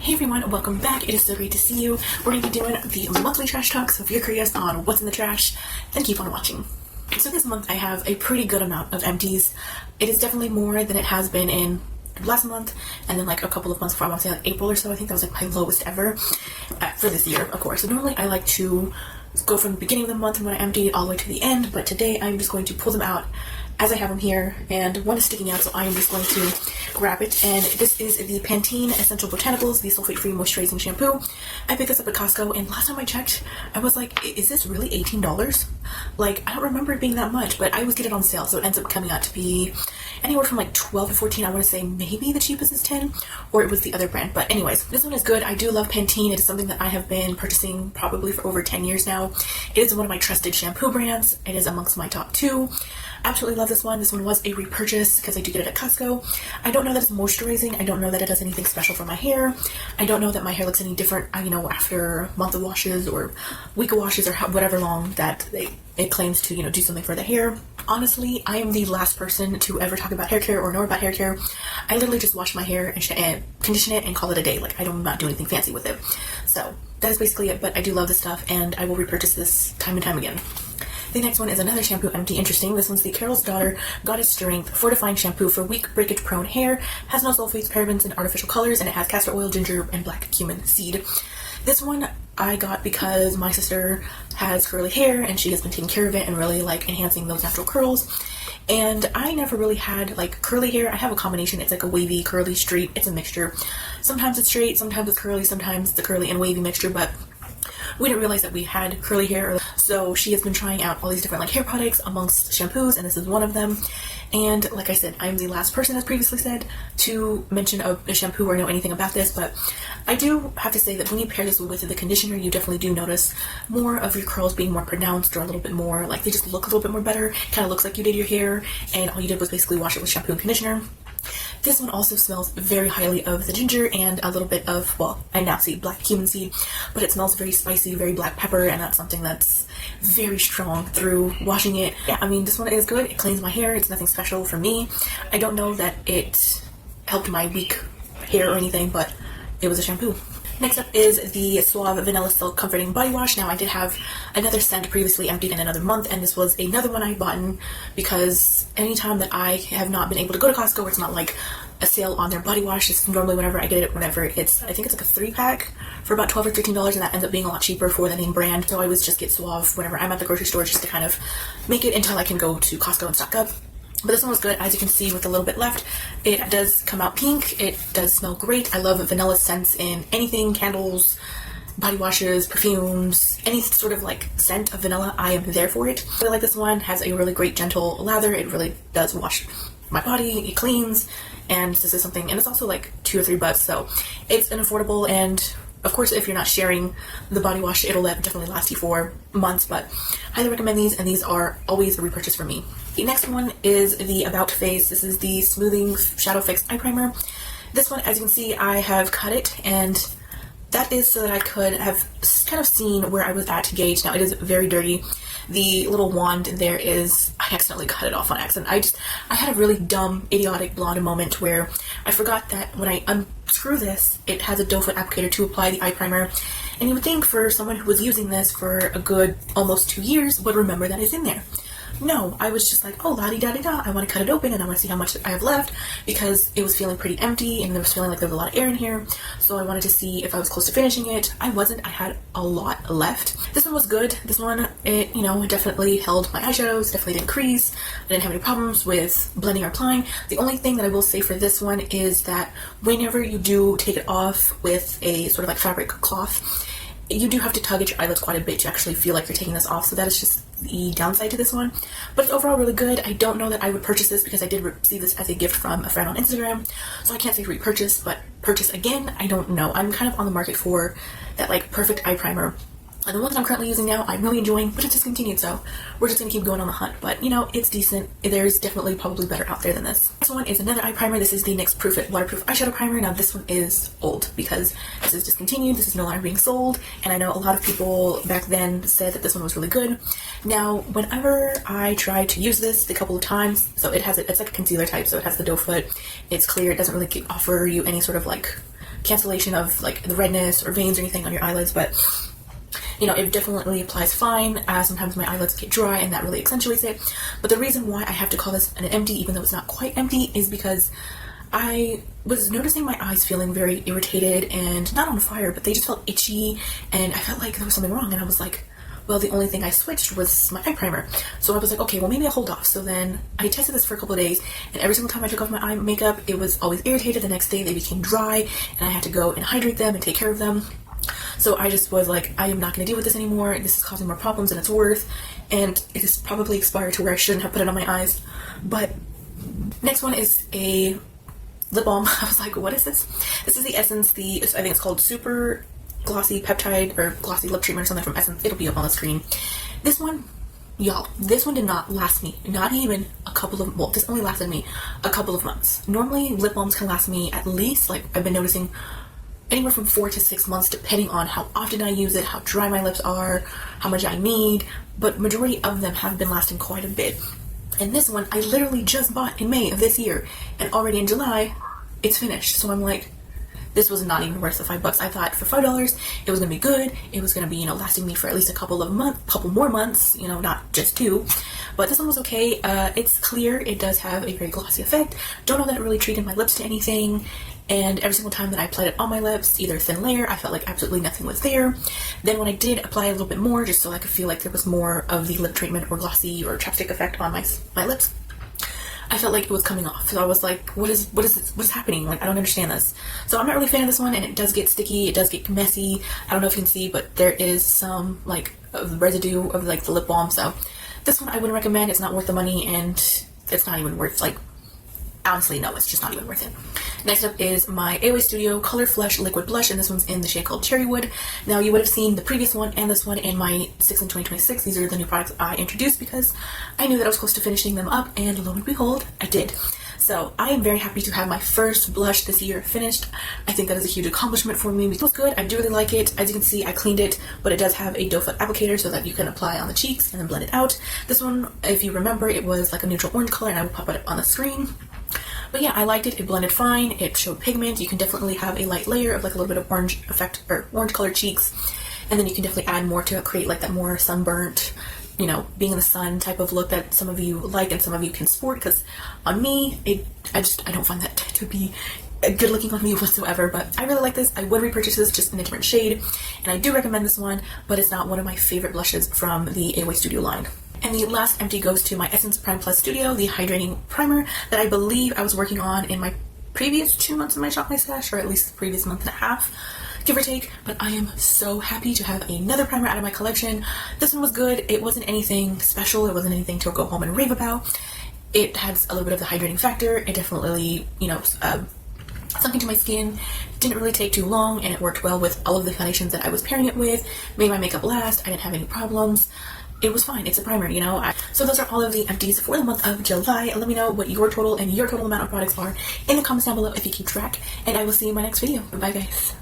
Hey everyone, welcome back. It is so great to see you. We're going to be doing the monthly trash talk, so if you're curious on what's in the trash, then keep on watching. So this month I have a pretty good amount of empties. It is definitely more than it has been in last month, and then like a couple of months before, I want to say like April or so. I think that was like my lowest ever for this year, of course. So normally I like to go from the beginning of the month and when I empty all the way to the end, but today I'm just going to pull them out as I have them here, and one is sticking out, so I am just going to grab it. And this is the Pantene Essential Botanicals, the sulfate-free moisturizing shampoo. I picked this up at Costco, and last time I checked, I was like, is this really $18? Like, I don't remember it being that much, but I always get it on sale, so it ends up coming out to be anywhere from like 12 to 14. I want to say maybe the cheapest is 10, or it was the other brand. But anyways, this one is good. I do love Pantene. It is something that I have been purchasing probably for over 10 years now. It is one of my trusted shampoo brands. It is amongst my top 2. Absolutely love this one. This one was a repurchase because I do get it at Costco. I don't know that it's moisturizing. I don't know that it does anything special for my hair. I don't know that my hair looks any different, after a month of washes or week of washes or whatever long that it claims to, do something for the hair. Honestly, I am the last person to ever talk about hair care or know about hair care. I literally just wash my hair and condition it and call it a day. Like, I do not do anything fancy with it. So that is basically it, but I do love this stuff and I will repurchase this time and time again. The next one is another shampoo empty. Interesting. This one's the Carol's Daughter Goddess Strength Fortifying Shampoo for weak breakage prone hair. Has no sulfates, parabens, and artificial colors, and it has castor oil, ginger, and black cumin seed. This one I got because my sister has curly hair and she has been taking care of it and really like enhancing those natural curls. And I never really had like curly hair. I have a combination. It's like a wavy, curly, straight. It's a mixture. Sometimes it's straight, sometimes it's curly, sometimes it's a curly and wavy mixture, but we didn't realize that we had curly hair. So she has been trying out all these different like hair products amongst shampoos, and this is one of them. And like I said, I'm the last person, as previously said, to mention a shampoo or know anything about this, but I do have to say that when you pair this with the conditioner, you definitely do notice more of your curls being more pronounced, or a little bit more, like they just look a little bit more better. Kind of looks like you did your hair and all you did was basically wash it with shampoo and conditioner. This one also smells very highly of the ginger and a little bit of, well, I now see black cumin seed, but it smells very spicy, very black pepper, and that's something that's very strong through washing it. Yeah, I mean, this one is good. It cleans my hair. It's nothing special for me. I don't know that it helped my weak hair or anything, but it was a shampoo. Next up is the Suave Vanilla Silk Comforting Body Wash. Now, I did have another scent previously emptied in another month, and this was another one I bought because anytime that I have not been able to go to Costco, where it's not like a sale on their body wash, it's normally whenever I get it, whenever it's, I think it's like a 3-pack for about $12 or $13, and that ends up being a lot cheaper for the name brand. So I always just get Suave whenever I'm at the grocery store, just to kind of make it until I can go to Costco and stock up. But this one was good. As you can see, with a little bit left, it does come out pink. It does smell great. I love vanilla scents in anything, candles, body washes, perfumes, any sort of like scent of vanilla. I am there for it. I like this one. Has a really great gentle lather. It really does wash my body. It cleans, and this is something, and it's also like $2 or $3, so it's an affordable, and of course, if you're not sharing the body wash, it'll definitely last you for months, but I highly recommend these, and these are always a repurchase for me. The next one is the About Face. This is the Smoothing Shadow Fix Eye Primer. This one, as you can see, I have cut it, and that is so that I could have kind of seen where I was at to gauge. Now, it is very dirty. The little wand there is, I accidentally cut it off on accident. I had a really dumb, idiotic blonde moment where I forgot that when I unscrew this, it has a doe foot applicator to apply the eye primer. And you would think for someone who was using this for a good almost 2 years would remember that it's in there. No, I was just like, oh, la-di-da-di-da, I want to cut it open and I want to see how much I have left, because it was feeling pretty empty and it was feeling like there was a lot of air in here, so I wanted to see if I was close to finishing it. I wasn't. I had a lot left. This one was good. This one, it definitely held my eyeshadows, definitely didn't crease. I didn't have any problems with blending or applying. The only thing that I will say for this one is that whenever you do take it off with a sort of like fabric cloth, you do have to tug at your eyelids quite a bit to actually feel like you're taking this off, so that is just the downside to this one. But it's overall really good. I don't know that I would purchase this because I did receive this as a gift from a friend on Instagram, so I can't say repurchase, but purchase again, I don't know. I'm kind of on the market for that like perfect eye primer. And the one that I'm currently using now, I'm really enjoying, but it's discontinued, so we're just going to keep going on the hunt. But, it's decent. There's definitely probably better out there than this. Next one is another eye primer. This is the NYX Proof It Waterproof Eyeshadow Primer. Now, this one is old because this is discontinued. This is no longer being sold, and I know a lot of people back then said that this one was really good. Now, whenever I tried to use this a couple of times, so it's like a concealer type, so it has the doe foot. It's clear. It doesn't really offer you any sort of like cancellation of like the redness or veins or anything on your eyelids, but you know, it definitely applies fine. Sometimes my eyelids get dry and that really accentuates it. But the reason why I have to call this an empty, even though it's not quite empty, is because I was noticing my eyes feeling very irritated and not on fire, but they just felt itchy, and I felt like there was something wrong. And I was like, well, the only thing I switched was my eye primer. So I was like, okay, well, maybe I'll hold off. So then I tested this for a couple of days, and every single time I took off my eye makeup, it was always irritated. The next day they became dry, and I had to go and hydrate them and take care of them. So I just was like, I am not going to deal with this anymore. This is causing more problems than it's worth, and it is probably expired to where I shouldn't have put it on my eyes. But next one is a lip balm. I was like, what is this? This is the Essence, I think it's called Super Glossy Peptide or Glossy Lip Treatment or something from Essence. It'll be up on the screen. This one, y'all, this one did not last me, not even a couple of, well, this only lasted me a couple of months. Normally, lip balms can last me at least, like, I've been noticing anywhere from 4 to 6 months, depending on how often I use it, how dry my lips are, how much I need, but majority of them have been lasting quite a bit. And this one, I literally just bought in May of this year, and already in July, it's finished. So I'm like, this was not even worth the $5. I thought for $5, it was gonna be good. It was gonna be, you know, lasting me for at least a couple more months, you know, not just 2. But this one was okay. It's clear. It does have a very glossy effect. Don't know that it really treated my lips to anything. And every single time that I applied it on my lips, either thin layer, I felt like absolutely nothing was there. Then when I did apply a little bit more, just so I could feel like there was more of the lip treatment or glossy or chapstick effect on my lips, I felt like it was coming off. So I was like, what is this? What is happening? Like, I don't understand this. So I'm not really a fan of this one, and it does get sticky. It does get messy. I don't know if you can see, but there is some like residue of like the lip balm. So this one I wouldn't recommend. It's not worth the money, and it's not even worth, like, honestly, no, it's just not even worth it. Next up is my AOA Studio Color Flush Liquid Blush, and this one's in the shade called Cherrywood. Now, you would have seen the previous one and this one in my 6 in 2026. These are the new products I introduced because I knew that I was close to finishing them up, and lo and behold, I did. So I am very happy to have my first blush this year finished. I think that is a huge accomplishment for me. It feels good. I do really like it. As you can see, I cleaned it, but it does have a doe foot applicator so that you can apply on the cheeks and then blend it out. This one, if you remember, it was like a neutral orange color, and I will pop it up on the screen. But yeah, I liked it. It blended fine. It showed pigment. You can definitely have a light layer of like a little bit of orange effect or orange colored cheeks, and then you can definitely add more to create like that more sunburnt, you know, being in the sun type of look that some of you like and some of you can sport. Because on me, I don't find that to be good looking on me whatsoever. But I really like this. I would repurchase this just in a different shade, and I do recommend this one, but it's not one of my favorite blushes from the AOA Studio line. And the last empty goes to my Essence Prime Plus Studio, the hydrating primer that I believe I was working on in my previous 2 months of my Shop My Stash, or at least the previous month and a half, give or take. But I am so happy to have another primer out of my collection. This one was good. It wasn't anything special. It wasn't anything to go home and rave about. It had a little bit of the hydrating factor. It definitely, you know, sunk into my skin. Didn't really take too long, and it worked well with all of the foundations that I was pairing it with. Made my makeup last. I didn't have any problems. It was fine. It's a primer, you know. So those are all of the empties for the month of July. Let me know what your total amount of products are in the comments down below if you keep track, and I will see you in my next video. Bye, guys.